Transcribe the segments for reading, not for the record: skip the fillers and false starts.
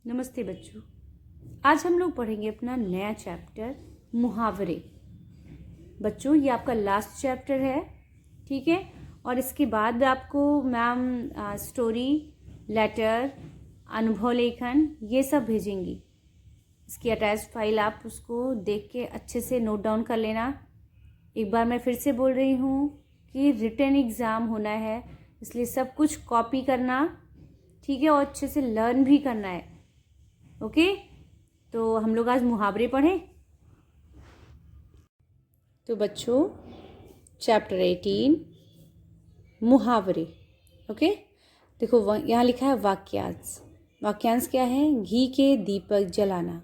नमस्ते बच्चों। आज हम लोग पढ़ेंगे अपना नया चैप्टर मुहावरे। बच्चों ये आपका लास्ट चैप्टर है, ठीक है। और इसके बाद आपको मैम स्टोरी, लेटर, अनुभव लेखन ये सब भेजेंगी। इसकी अटैच फाइल आप उसको देख के अच्छे से नोट डाउन कर लेना। एक बार मैं फिर से बोल रही हूँ कि रिटन एग्ज़ाम होना है, इसलिए सब कुछ कॉपी करना, ठीक है, और अच्छे से लर्न भी करना है। ओके, तो हम लोग आज मुहावरे पढ़ें। तो बच्चों चैप्टर 18 मुहावरे। ओके, देखो यहाँ लिखा है वाक्यांश। वाक्यांश क्या है? घी के दीपक जलाना।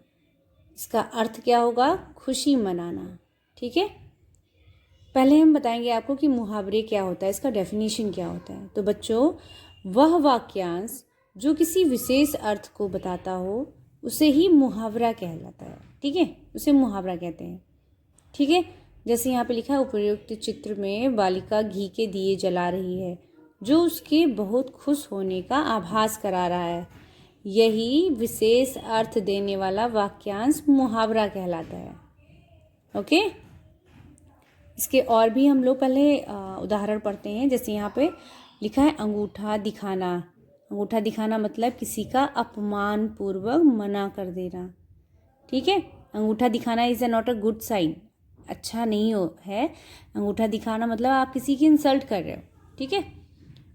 इसका अर्थ क्या होगा? खुशी मनाना। ठीक है, पहले हम बताएंगे आपको कि मुहावरे क्या होता है, इसका डेफिनेशन क्या होता है। तो बच्चों वह वाक्यांश जो किसी विशेष अर्थ को बताता हो उसे ही मुहावरा कहलाता है। ठीक है, उसे मुहावरा कहते हैं। ठीक है, जैसे यहाँ पे लिखा है उपर्युक्त चित्र में बालिका घी के दिए जला रही है जो उसके बहुत खुश होने का आभास करा रहा है। यही विशेष अर्थ देने वाला वाक्यांश मुहावरा कहलाता है। ओके, इसके और भी हम लोग पहले उदाहरण पढ़ते हैं। जैसे यहाँ पे लिखा है अंगूठा दिखाना। अंगूठा दिखाना मतलब किसी का अपमान पूर्वक मना कर देना। ठीक है, अंगूठा दिखाना is not a good sign, अच्छा नहीं है। अंगूठा दिखाना मतलब आप किसी की इंसल्ट कर रहे हो। ठीक है,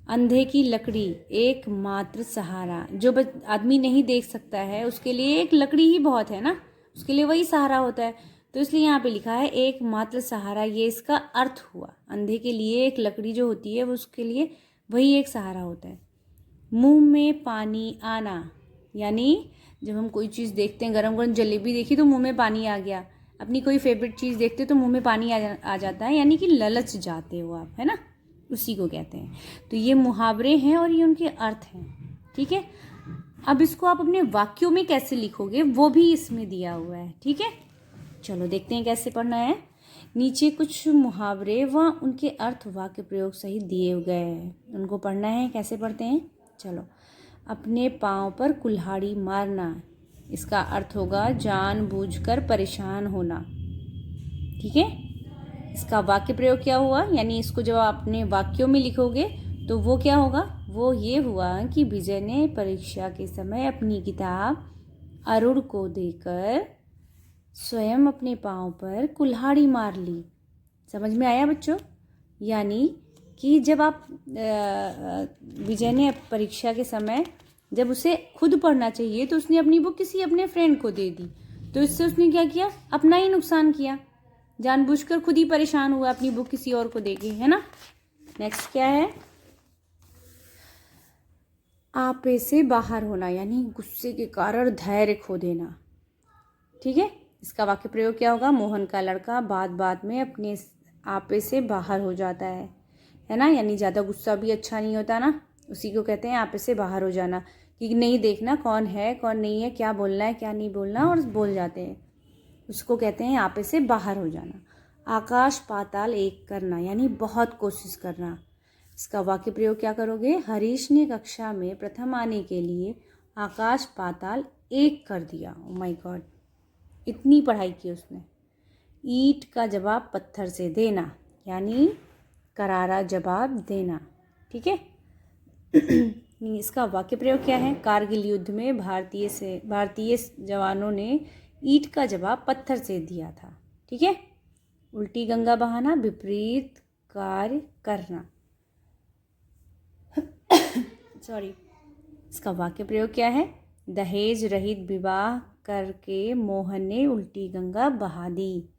अंधे की लकड़ी एकमात्र सहारा। जो आदमी नहीं देख सकता है उसके लिए एक लकड़ी ही बहुत है ना, उसके लिए वही सहारा होता है। तो इसलिए यहाँ पे लिखा है एकमात्र सहारा, ये इसका अर्थ हुआ। अंधे के लिए एक लकड़ी जो होती है वो उसके लिए वही एक सहारा होता है। मुंह में पानी आना, यानी जब हम कोई चीज़ देखते हैं, गरम गरम जलेबी देखी तो मुंह में पानी आ गया। अपनी कोई फेवरेट चीज़ देखते तो मुंह में पानी आ जाता है, यानी कि ललच जाते हो आप, है ना, उसी को कहते हैं। तो ये मुहावरे हैं और ये उनके अर्थ हैं। ठीक है, अब इसको आप अपने वाक्यों में कैसे लिखोगे वो भी इसमें दिया हुआ है। ठीक है, चलो देखते हैं कैसे पढ़ना है। नीचे कुछ मुहावरे व उनके अर्थ वाक्य प्रयोग सहित दिए गए हैं, उनको पढ़ना है। कैसे पढ़ते हैं? चलो, अपने पाँव पर कुल्हाड़ी मारना, इसका अर्थ होगा जानबूझकर परेशान होना। ठीक है, इसका वाक्य प्रयोग क्या हुआ, यानी इसको जब आप अपने वाक्यों में लिखोगे तो वो क्या होगा? वो ये हुआ कि विजय ने परीक्षा के समय अपनी किताब अरुण को देकर स्वयं अपने पाँव पर कुल्हाड़ी मार ली। समझ में आया बच्चों? यानी कि जब आप विजय ने परीक्षा के समय जब उसे खुद पढ़ना चाहिए तो उसने अपनी बुक किसी अपने फ्रेंड को दे दी, तो इससे उसने क्या किया? अपना ही नुकसान किया, जानबूझकर खुद ही परेशान हुआ, अपनी बुक किसी और को दे गई, है ना। नेक्स्ट क्या है? आपे से बाहर होना, यानी गुस्से के कारण धैर्य खो देना। ठीक है, इसका वाक्य प्रयोग क्या होगा? मोहन का लड़का बात बात में अपने आपे से बाहर हो जाता है ना, यानी ज़्यादा गुस्सा भी अच्छा नहीं होता ना, उसी को कहते हैं आपे से बाहर हो जाना, कि नहीं देखना कौन है कौन नहीं है, क्या बोलना है क्या नहीं बोलना, और बोल जाते हैं, उसको कहते हैं आपे से बाहर हो जाना। आकाश पाताल एक करना, यानी बहुत कोशिश करना। इसका वाक्य प्रयोग क्या करोगे? हरीश ने कक्षा में प्रथम आने के लिए आकाश पाताल एक कर दिया। ओ माय गॉड, इतनी पढ़ाई की उसने। ईंट का जवाब पत्थर से देना, यानी करारा जवाब देना। ठीक है, इसका वाक्य प्रयोग क्या है? कारगिल युद्ध में भारतीय जवानों ने ईंट का जवाब पत्थर से दिया था। ठीक है, उल्टी गंगा बहाना, विपरीत कार्य करना। सॉरी, इसका वाक्य प्रयोग क्या है? दहेज रहित विवाह करके मोहन ने उल्टी गंगा बहा दी।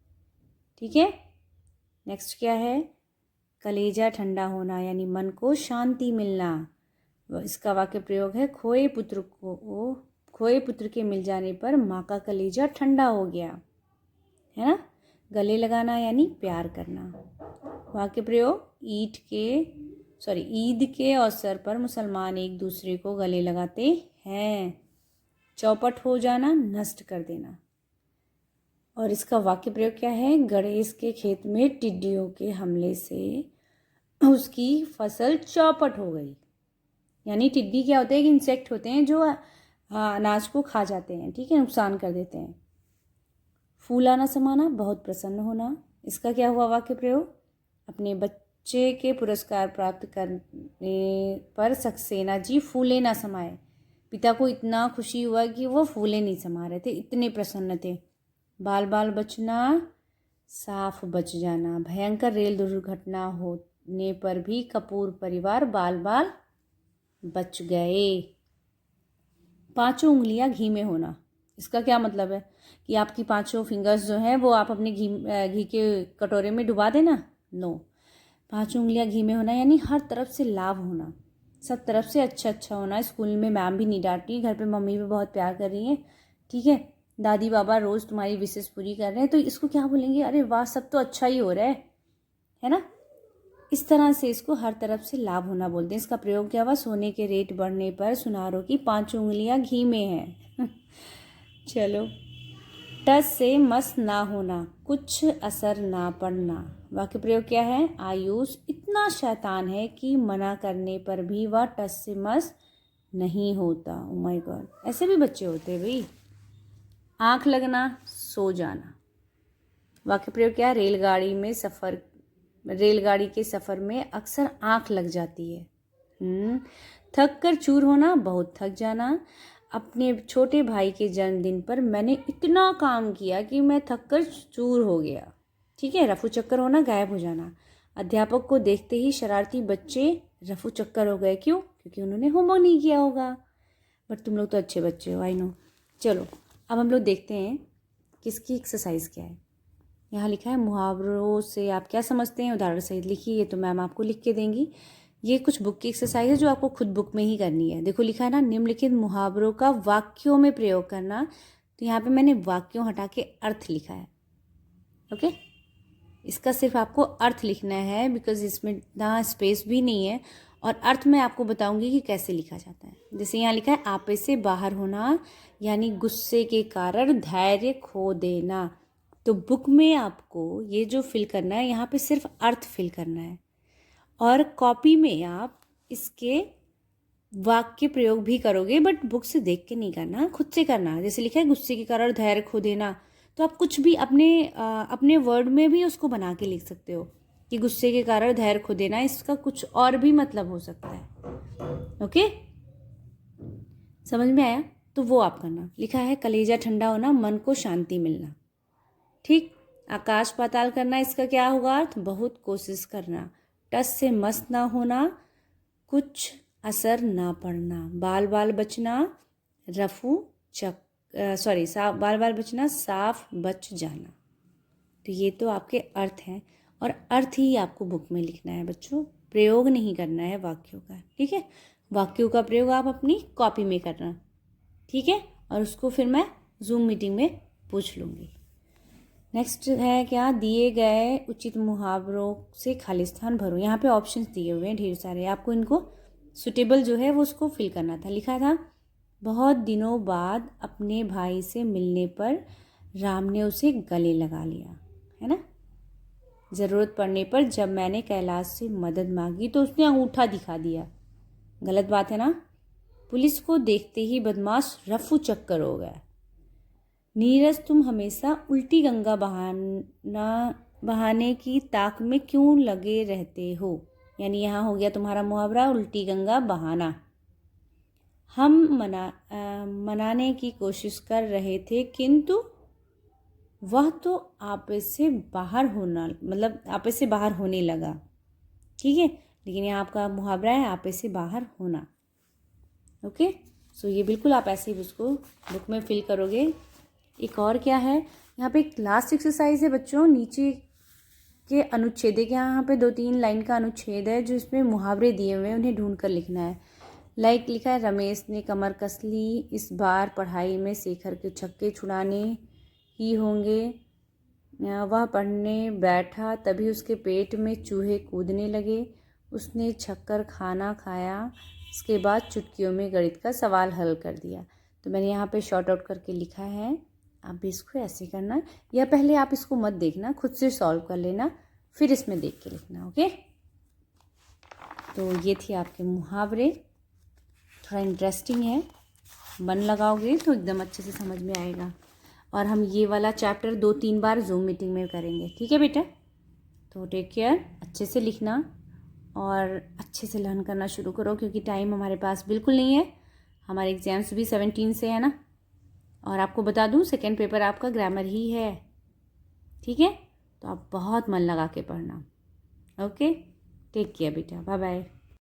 ठीक है, नेक्स्ट क्या है? कलेजा ठंडा होना, यानी मन को शांति मिलना। इसका वाक्य प्रयोग है खोए पुत्र के मिल जाने पर माँ का कलेजा ठंडा हो गया, है ना। गले लगाना यानी प्यार करना। वाक्य प्रयोग ईद के अवसर पर मुसलमान एक दूसरे को गले लगाते हैं। चौपट हो जाना, नष्ट कर देना। और इसका वाक्य प्रयोग क्या है? गणेश के खेत में टिड्डियों के हमले से उसकी फसल चौपट हो गई, यानी टिड्डी क्या होते हैं? कि इंसेक्ट होते हैं जो अनाज को खा जाते हैं, ठीक है, नुकसान कर देते हैं। फूला ना समाना, बहुत प्रसन्न होना। इसका क्या हुआ वाक्य प्रयोग? अपने बच्चे के पुरस्कार प्राप्त करने पर सक्सेना जी फूले ना समाये। पिता को इतना खुशी हुआ कि वो फूले नहीं समा रहे थे, इतने प्रसन्न थे। बाल बाल बचना, साफ बच जाना। भयंकर रेल दुर्घटना होने पर भी कपूर परिवार बाल बाल बच गए। पांचों उंगलियां घी में होना। इसका क्या मतलब है कि आपकी पांचों फिंगर्स जो हैं वो आप अपने घी के कटोरे में डुबा देना? नो। पांचों उंगलियां घी में होना यानी हर तरफ से लाभ होना, सब तरफ से अच्छा अच्छा होना। स्कूल में मैम भी नहीं डांट रही, घर पे मम्मी भी बहुत प्यार कर रही है, ठीक है, दादी बाबा रोज़ तुम्हारी विशेष पूरी कर रहे हैं, तो इसको क्या बोलेंगे? अरे वाह, सब तो अच्छा ही हो रहा है ना। इस तरह से इसको हर तरफ से लाभ होना बोलते हैं। इसका प्रयोग क्या हुआ? सोने के रेट बढ़ने पर सुनारों की पांचों उंगलियां घी में हैं। चलो। टस से मस ना होना, कुछ असर ना पड़ना। वाक्य प्रयोग क्या है? आयुष इतना शैतान है कि मना करने पर भी वह टस से मस नहीं होता। ओ माय गॉड, ऐसे भी बच्चे होते हैं भाई। आंख लगना, सो जाना। वाक्य प्रयोग क्या है? रेलगाड़ी के सफ़र में अक्सर आंख लग जाती है। थक कर चूर होना, बहुत थक जाना। अपने छोटे भाई के जन्मदिन पर मैंने इतना काम किया कि मैं थक कर चूर हो गया, ठीक है। रफू चक्कर होना, गायब हो जाना। अध्यापक को देखते ही शरारती बच्चे रफू चक्कर हो गए। क्यों? क्योंकि उन्होंने होमवर्क नहीं किया होगा। बट तुम लोग तो अच्छे बच्चे हो, आई नो। चलो, अब हम लोग देखते हैं किसकी एक्सरसाइज क्या है। यहाँ लिखा है मुहावरों से आप क्या समझते हैं, उदाहरण सहित लिखिए। ये तो मैम आपको लिख के देंगी। ये कुछ बुक की एक्सरसाइज है जो आपको खुद बुक में ही करनी है। देखो लिखा है ना, निम्नलिखित मुहावरों का वाक्यों में प्रयोग करना। तो यहाँ पे मैंने वाक्यों हटा के अर्थ लिखा है, ओके। इसका सिर्फ आपको अर्थ लिखना है, बिकॉज इसमें इतना स्पेस भी नहीं है। और अर्थ मैं आपको बताऊंगी कि कैसे लिखा जाता है। जैसे यहाँ लिखा है आपे से बाहर होना, यानी गुस्से के कारण धैर्य खो देना। तो बुक में आपको ये जो फिल करना है, यहाँ पे सिर्फ अर्थ फिल करना है, और कॉपी में आप इसके वाक्य प्रयोग भी करोगे, बट बुक से देख के नहीं करना, खुद से करना। जैसे लिखा है गुस्से के कारण धैर्य खो देना, तो आप कुछ भी अपने वर्ड में भी उसको बना के लिख सकते हो कि गुस्से के कारण धैर्य खो देना, इसका कुछ और भी मतलब हो सकता है। ओके, समझ में आया? तो वो आप करना। लिखा है कलेजा ठंडा होना, मन को शांति मिलना, ठीक। आकाश पाताल करना, इसका क्या होगा अर्थ? बहुत कोशिश करना। टस से मस ना होना, कुछ असर ना पड़ना। बाल बाल बचना, बाल बाल बचना, साफ बच जाना। तो ये तो आपके अर्थ हैं, और अर्थ ही आपको बुक में लिखना है बच्चों, प्रयोग नहीं करना है वाक्यों का, ठीक है। वाक्यों का प्रयोग आप अपनी कॉपी में करना, ठीक है, और उसको फिर मैं जूम मीटिंग में पूछ लूँगी। नेक्स्ट है क्या? दिए गए उचित मुहावरों से खाली स्थान भरो। यहाँ पे ऑप्शंस दिए हुए हैं ढेर सारे, आपको इनको सुटेबल जो है वो उसको फिल करना था। लिखा था बहुत दिनों बाद अपने भाई से मिलने पर राम ने उसे गले लगा लिया, है ना। ज़रूरत पड़ने पर जब मैंने कैलाश से मदद मांगी तो उसने अंगूठा दिखा दिया। गलत बात है ना। पुलिस को देखते ही बदमाश रफू चक्कर हो गया। नीरज तुम हमेशा उल्टी गंगा बहाने की ताक में क्यों लगे रहते हो। यानी यहाँ हो गया तुम्हारा मुहावरा उल्टी गंगा बहाना। हम मनाने की कोशिश कर रहे थे किंतु वह तो आपे से बाहर होने लगा, ठीक है। लेकिन यहाँ आपका मुहावरा है आपे से बाहर होना, ओके। सो ये बिल्कुल आप ऐसे ही उसको बुक में फिल करोगे। एक और क्या है, यहाँ पे एक लास्ट एक्सरसाइज है बच्चों, नीचे के अनुच्छेद के यहाँ पे 2-3 लाइन का अनुच्छेद है जो इसमें मुहावरे दिए हुए हैं, उन्हें ढूंढ कर लिखना है। लाइक लिखा है रमेश ने कमर कस ली, इस बार पढ़ाई में शेखर के छक्के छुड़ाने ही होंगे। वह पढ़ने बैठा तभी उसके पेट में चूहे कूदने लगे, उसने छक्कर खाना खाया, इसके बाद चुटकियों में गणित का सवाल हल कर दिया। तो मैंने यहाँ पे शॉर्ट आउट करके लिखा है, आप भी इसको ऐसे करना, या पहले आप इसको मत देखना, खुद से सॉल्व कर लेना, फिर इसमें देख के लिखना, ओके। तो ये थी आपके मुहावरे, थोड़ा इंटरेस्टिंग है, मन लगाओगे तो एकदम अच्छे से समझ में आएगा। और हम ये वाला चैप्टर 2-3 बार जूम मीटिंग में करेंगे, ठीक है बेटा। तो टेक केयर, अच्छे से लिखना और अच्छे से लर्न करना शुरू करो, क्योंकि टाइम हमारे पास बिल्कुल नहीं है। हमारे एग्ज़ाम्स भी 17 से है ना। और आपको बता दूं, सेकेंड पेपर आपका ग्रामर ही है, ठीक है। तो आप बहुत मन लगा के पढ़ना। ओके, टेक केयर बेटा, बाय बाय।